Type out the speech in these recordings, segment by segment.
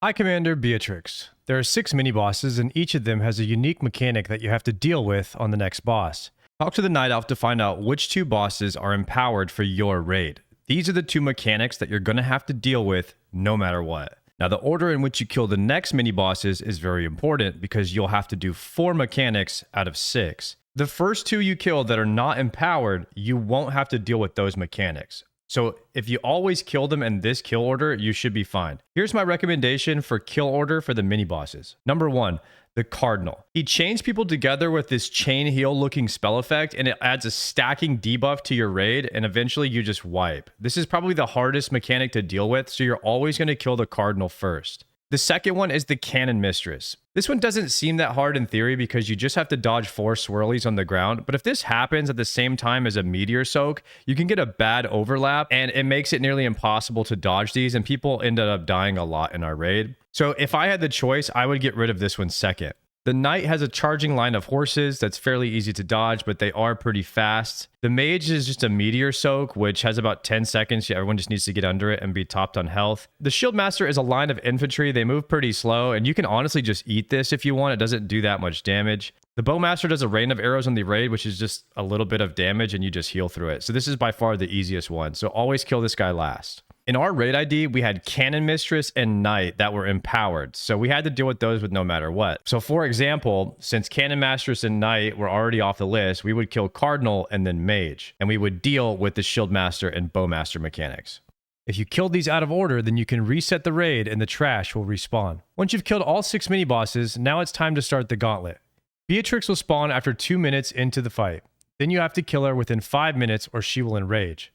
High Commander Beatrix. There are 6 mini-bosses, and each of them has a unique mechanic that you have to deal with on the next boss. Talk to the Night Elf to find out which 2 bosses are empowered for your raid. These are the 2 mechanics that you're going to have to deal with no matter what. Now, the order in which you kill the next mini-bosses is very important because you'll have to do 4 mechanics out of 6. The first 2 you kill that are not empowered, you won't have to deal with those mechanics. So if you always kill them in this kill order, you should be fine. Here's my recommendation for kill order for the mini bosses. Number 1, the Cardinal. He chains people together with this chain heal looking spell effect, and it adds a stacking debuff to your raid, and eventually you just wipe. This is probably the hardest mechanic to deal with, so you're always going to kill the Cardinal first. The second one is the Cannon Mistress. This one doesn't seem that hard in theory because you just have to dodge 4 swirlies on the ground, but if this happens at the same time as a Meteor Soak, you can get a bad overlap, and it makes it nearly impossible to dodge these, and people ended up dying a lot in our raid. So if I had the choice, I would get rid of this one second. The Knight has a charging line of horses that's fairly easy to dodge, but they are pretty fast. The Mage is just a Meteor Soak, which has about 10 seconds. Everyone just needs to get under it and be topped on health. The Shield Master is a line of infantry. They move pretty slow, and you can honestly just eat this if you want. It doesn't do that much damage. The Bowmaster does a rain of arrows on the raid, which is just a little bit of damage, and you just heal through it. So this is by far the easiest one. So always kill this guy last. In our raid ID, we had Cannon Mistress and Knight that were empowered, so we had to deal with those with no matter what. So for example, since Cannon Mistress and Knight were already off the list, we would kill Cardinal and then Mage, and we would deal with the Shield Master and Bowmaster mechanics. If you killed these out of order, then you can reset the raid and the trash will respawn. Once you've killed all 6 mini-bosses, now it's time to start the gauntlet. Beatrix will spawn after 2 minutes into the fight. Then you have to kill her within 5 minutes or she will enrage.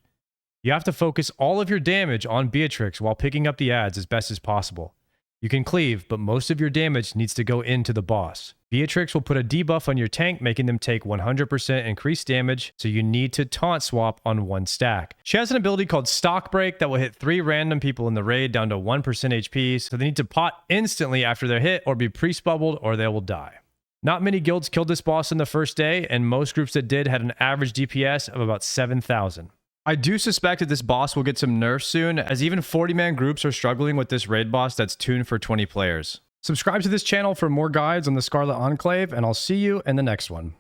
You have to focus all of your damage on Beatrix while picking up the adds as best as possible. You can cleave, but most of your damage needs to go into the boss. Beatrix will put a debuff on your tank, making them take 100% increased damage, so you need to taunt swap on 1 stack. She has an ability called Stock Break that will hit 3 random people in the raid down to 1% HP, so they need to pot instantly after they're hit or be priest bubbled or they will die. Not many guilds killed this boss in the first day, and most groups that did had an average DPS of about 7,000. I do suspect that this boss will get some nerfs soon, as even 40-man groups are struggling with this raid boss that's tuned for 20 players. Subscribe to this channel for more guides on the Scarlet Enclave, and I'll see you in the next one.